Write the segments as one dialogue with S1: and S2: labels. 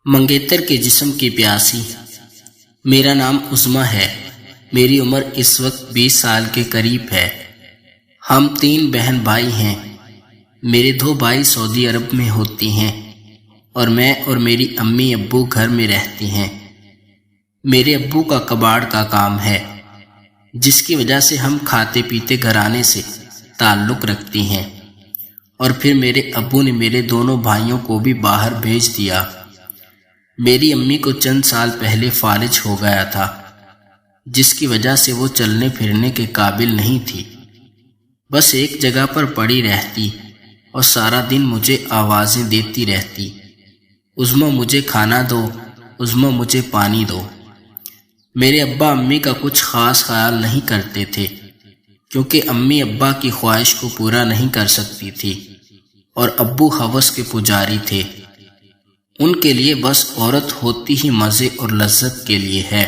S1: منگیتر کے جسم کی پیاسی۔ میرا نام عظمیٰ ہے۔ میری عمر اس وقت 20 سال کے قریب ہے۔ ہم 3 بہن بھائی ہیں۔ میرے 2 بھائی سعودی عرب میں ہوتی ہیں اور میں اور میری امی ابو گھر میں رہتی ہیں۔ میرے ابو کا کباڑ کا کام ہے، جس کی وجہ سے ہم کھاتے پیتے گھرانے سے تعلق رکھتی ہیں، اور پھر میرے ابو نے میرے دونوں بھائیوں کو بھی باہر بھیج دیا۔ میری امی کو چند سال پہلے فالج ہو گیا تھا، جس کی وجہ سے وہ چلنے پھرنے کے قابل نہیں تھی۔ بس ایک جگہ پر پڑی رہتی اور سارا دن مجھے آوازیں دیتی رہتی، عظمیٰ مجھے کھانا دو، عظمیٰ مجھے پانی دو۔ میرے ابا امی کا کچھ خاص خیال نہیں کرتے تھے، کیونکہ امی ابا کی خواہش کو پورا نہیں کر سکتی تھی، اور ابو ہوس کے پجاری تھے۔ ان کے لیے بس عورت ہوتی ہی مزے اور لذت کے لیے ہے۔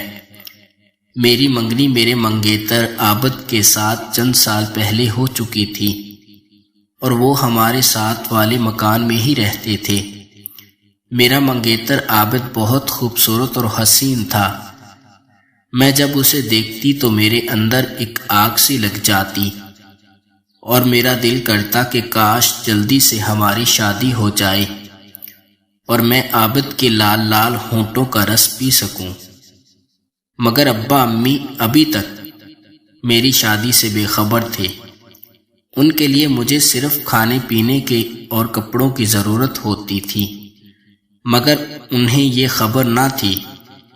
S1: میری منگنی میرے منگیتر عابد کے ساتھ چند سال پہلے ہو چکی تھی، اور وہ ہمارے ساتھ والے مکان میں ہی رہتے تھے۔ میرا منگیتر عابد بہت خوبصورت اور حسین تھا۔ میں جب اسے دیکھتی تو میرے اندر ایک آگ سی لگ جاتی، اور میرا دل کرتا کہ کاش جلدی سے ہماری شادی ہو جائے اور میں عابد کے لال لال ہونٹوں کا رس پی سکوں۔ مگر ابا امی ابھی تک میری شادی سے بے خبر تھے۔ ان کے لیے مجھے صرف کھانے پینے کے اور کپڑوں کی ضرورت ہوتی تھی، مگر انہیں یہ خبر نہ تھی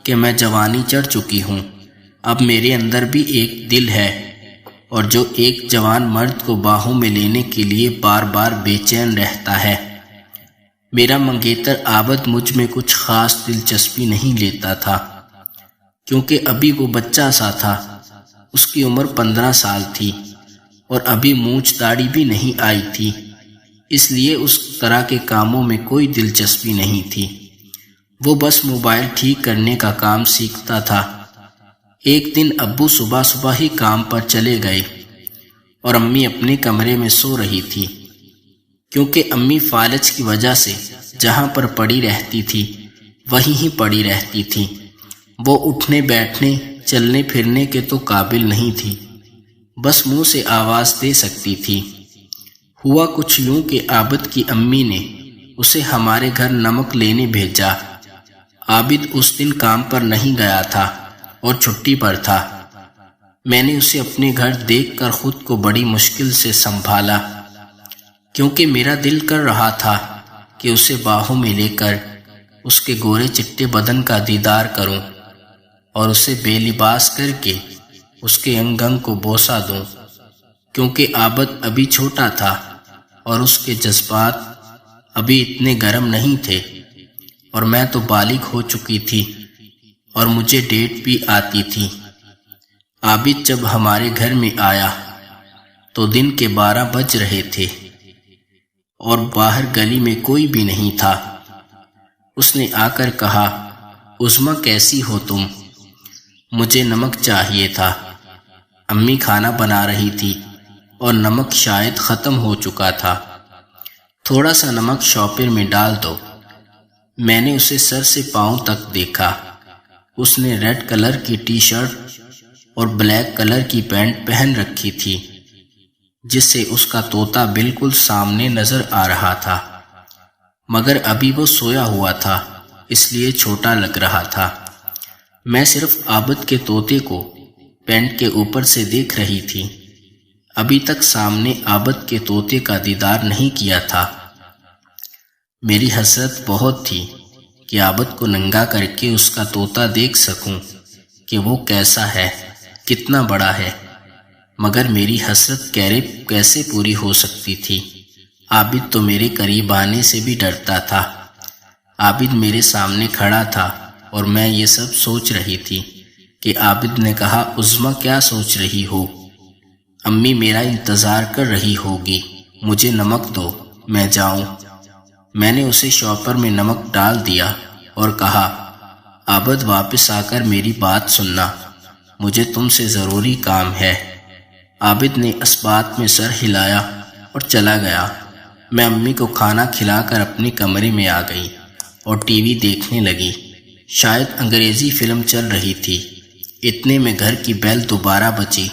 S1: کہ میں جوانی چڑھ چکی ہوں۔ اب میرے اندر بھی ایک دل ہے، اور جو ایک جوان مرد کو باہوں میں لینے کے لیے بار بار بے چین رہتا ہے۔ میرا منگیتر عابد مجھ میں کچھ خاص دلچسپی نہیں لیتا تھا، کیونکہ ابھی وہ بچہ سا تھا۔ اس کی عمر 15 سال تھی، اور ابھی مونچھ داڑھی بھی نہیں آئی تھی، اس لیے اس طرح کے کاموں میں کوئی دلچسپی نہیں تھی۔ وہ بس موبائل ٹھیک کرنے کا کام سیکھتا تھا۔ ایک دن ابو صبح صبح ہی کام پر چلے گئے، اور امی اپنے کمرے میں سو رہی تھی، کیونکہ امی فالج کی وجہ سے جہاں پر پڑی رہتی تھی وہیں ہی پڑی رہتی تھی۔ وہ اٹھنے بیٹھنے چلنے پھرنے کے تو قابل نہیں تھی، بس منہ سے آواز دے سکتی تھی۔ ہوا کچھ یوں کہ عابد کی امی نے اسے ہمارے گھر نمک لینے بھیجا۔ عابد اس دن کام پر نہیں گیا تھا اور چھٹی پر تھا۔ میں نے اسے اپنے گھر دیکھ کر خود کو بڑی مشکل سے سنبھالا، کیونکہ میرا دل کر رہا تھا کہ اسے باہوں میں لے کر اس کے گورے چٹے بدن کا دیدار کروں، اور اسے بے لباس کر کے اس کے انگ انگ کو بوسہ دوں، کیونکہ عابد ابھی چھوٹا تھا اور اس کے جذبات ابھی اتنے گرم نہیں تھے، اور میں تو بالغ ہو چکی تھی اور مجھے ڈیٹ بھی آتی تھی۔ عابد جب ہمارے گھر میں آیا تو دن کے 12 بج رہے تھے، اور باہر گلی میں کوئی بھی نہیں تھا۔ اس نے آ کر کہا، عظمیٰ کیسی ہو تم؟ مجھے نمک چاہیے تھا۔ امی کھانا بنا رہی تھی اور نمک شاید ختم ہو چکا تھا۔ تھوڑا سا نمک شاپر میں ڈال دو۔ میں نے اسے سر سے پاؤں تک دیکھا۔ اس نے ریڈ کلر کی ٹی شرٹ اور بلیک کلر کی پینٹ پہن رکھی تھی، جس سے اس کا طوطا بالکل سامنے نظر آ رہا تھا، مگر ابھی وہ سویا ہوا تھا، اس لیے چھوٹا لگ رہا تھا۔ میں صرف عابد کے طوطے کو پینٹ کے اوپر سے دیکھ رہی تھی، ابھی تک سامنے عابد کے طوطے کا دیدار نہیں کیا تھا۔ میری حسرت بہت تھی کہ عابد کو ننگا کر کے اس کا طوطا دیکھ سکوں کہ وہ کیسا ہے، کتنا بڑا ہے، مگر میری حسرت کیسے پوری ہو سکتی تھی؟ عابد تو میرے قریب آنے سے بھی ڈرتا تھا۔ عابد میرے سامنے کھڑا تھا اور میں یہ سب سوچ رہی تھی کہ عابد نے کہا، عظمیٰ کیا سوچ رہی ہو؟ امی میرا انتظار کر رہی ہوگی، مجھے نمک دو، میں جاؤں۔ میں نے اسے شاپر میں نمک ڈال دیا اور کہا، عابد واپس آ کر میری بات سننا، مجھے تم سے ضروری کام ہے۔ عابد نے اس بات میں سر ہلایا اور چلا گیا۔ میں امی کو کھانا کھلا کر اپنے کمرے میں آ گئی۔ اور ٹی وی دیکھنے لگی۔ شاید انگریزی فلم چل رہی تھی۔ اتنے میں گھر کی بیل دوبارہ بجی۔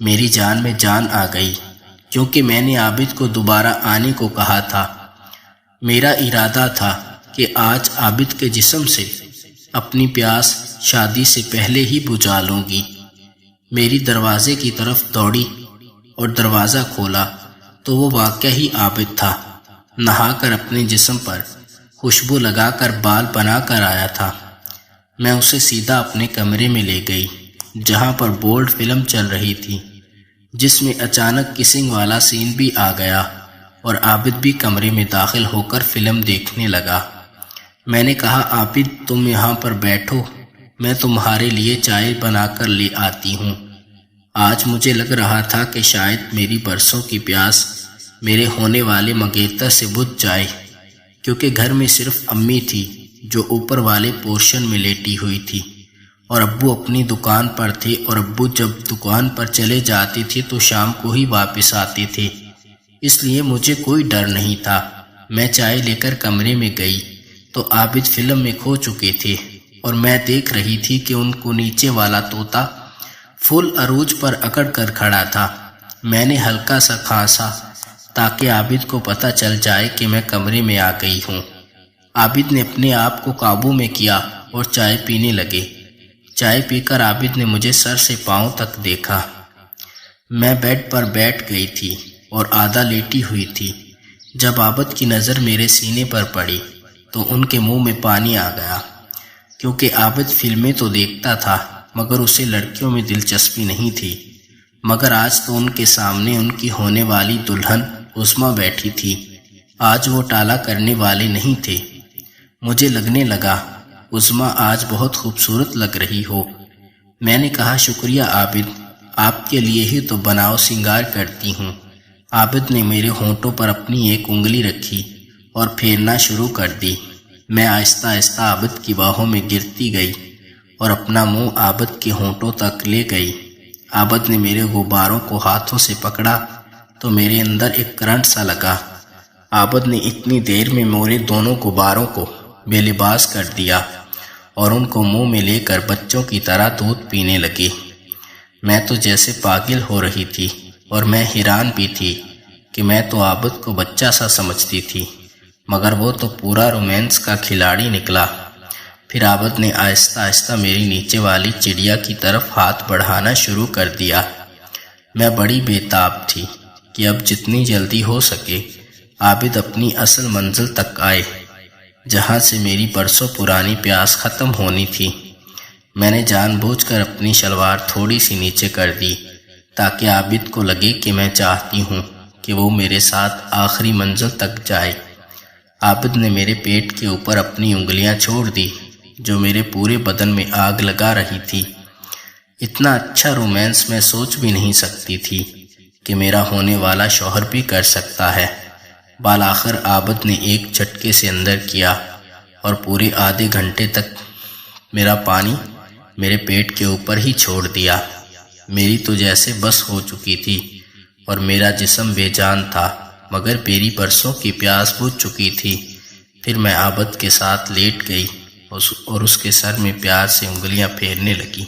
S1: میری جان میں جان آ گئی، کیونکہ میں نے عابد کو دوبارہ آنے کو کہا تھا۔ میرا ارادہ تھا کہ آج عابد کے جسم سے اپنی پیاس شادی سے پہلے ہی بجھا لوں گی۔ میری دروازے کی طرف دوڑی اور دروازہ کھولا تو وہ واقعہ ہی عابد تھا۔ نہا کر اپنے جسم پر خوشبو لگا کر بال بنا کر آیا تھا۔ میں اسے سیدھا اپنے کمرے میں لے گئی، جہاں پر بولڈ فلم چل رہی تھی، جس میں اچانک کسنگ والا سین بھی آ گیا اور عابد بھی کمرے میں داخل ہو کر فلم دیکھنے لگا۔ میں نے کہا، عابد تم یہاں پر بیٹھو، میں تمہارے لیے چائے بنا کر لے آتی ہوں۔ آج مجھے لگ رہا تھا کہ شاید میری برسوں کی پیاس میرے ہونے والے منگیتر سے بجھ جائے، کیونکہ گھر میں صرف امی تھی جو اوپر والے پورشن میں لیٹی ہوئی تھی، اور ابو اپنی دکان پر تھے، اور ابو جب دکان پر چلے جاتے تھے تو شام کو ہی واپس آتے تھے، اس لیے مجھے کوئی ڈر نہیں تھا۔ میں چائے لے کر کمرے میں گئی تو عابد فلم میں کھو چکے تھے، اور میں دیکھ رہی تھی کہ ان کو نیچے والا طوطا فل عروج پر اکڑ کر کھڑا تھا۔ میں نے ہلکا سا کھانسا تاکہ عابد کو پتہ چل جائے کہ میں کمرے میں آ گئی ہوں۔ عابد نے اپنے آپ کو قابو میں کیا اور چائے پینے لگے۔ چائے پی کر عابد نے مجھے سر سے پاؤں تک دیکھا۔ میں بیڈ پر بیٹھ گئی تھی اور آدھا لیٹی ہوئی تھی۔ جب عابد کی نظر میرے سینے پر پڑی تو ان کے منہ میں پانی آ گیا، کیونکہ عابد فلمیں تو دیکھتا تھا مگر اسے لڑکیوں میں دلچسپی نہیں تھی۔ مگر آج تو ان کے سامنے ان کی ہونے والی دلہن عظمیٰ بیٹھی تھی۔ آج وہ ٹالا کرنے والے نہیں تھے۔ مجھے لگنے لگا، عظمیٰ آج بہت خوبصورت لگ رہی ہو۔ میں نے کہا، شکریہ عابد، آپ کے لیے ہی تو بناؤ سنگار کرتی ہوں۔ عابد نے میرے ہونٹوں پر اپنی ایک انگلی رکھی اور پھیرنا شروع کر دی۔ میں آہستہ آہستہ عابد کی باہوں میں گرتی گئی اور اپنا منہ عابد کے ہونٹوں تک لے گئی۔ عابد نے میرے غباروں کو ہاتھوں سے پکڑا تو میرے اندر ایک کرنٹ سا لگا۔ عابد نے اتنی دیر میں میرے دونوں غباروں کو بے لباس کر دیا اور ان کو منہ میں لے کر بچوں کی طرح دودھ پینے لگی۔ میں تو جیسے پاگل ہو رہی تھی، اور میں حیران بھی تھی کہ میں تو عابد کو بچہ سا سمجھتی تھی، مگر وہ تو پورا رومانس کا کھلاڑی نکلا۔ پھر عابد نے آہستہ آہستہ میری نیچے والی چڑیا کی طرف ہاتھ بڑھانا شروع کر دیا۔ میں بڑی بے تاب تھی کہ اب جتنی جلدی ہو سکے عابد اپنی اصل منزل تک آئے، جہاں سے میری برسوں پرانی پیاس ختم ہونی تھی۔ میں نے جان بوجھ کر اپنی شلوار تھوڑی سی نیچے کر دی تاکہ عابد کو لگے کہ میں چاہتی ہوں کہ وہ میرے ساتھ آخری منزل تک جائے۔ عابد نے میرے پیٹ کے اوپر اپنی انگلیاں چھوڑ دی جو میرے پورے بدن میں آگ لگا رہی تھی۔ اتنا اچھا رومانس میں سوچ بھی نہیں سکتی تھی کہ میرا ہونے والا شوہر بھی کر سکتا ہے۔ بالآخر عابد نے ایک جھٹکے سے اندر کیا اور پورے آدھے گھنٹے تک میرا پانی میرے پیٹ کے اوپر ہی چھوڑ دیا۔ میری تو جیسے بس ہو چکی تھی اور میرا جسم بے جان تھا، مگر میری برسوں کی پیاس بجھ چکی تھی۔ پھر میں عابد کے ساتھ لیٹ گئی اور اس کے سر میں پیار سے انگلیاں پھیرنے لگی۔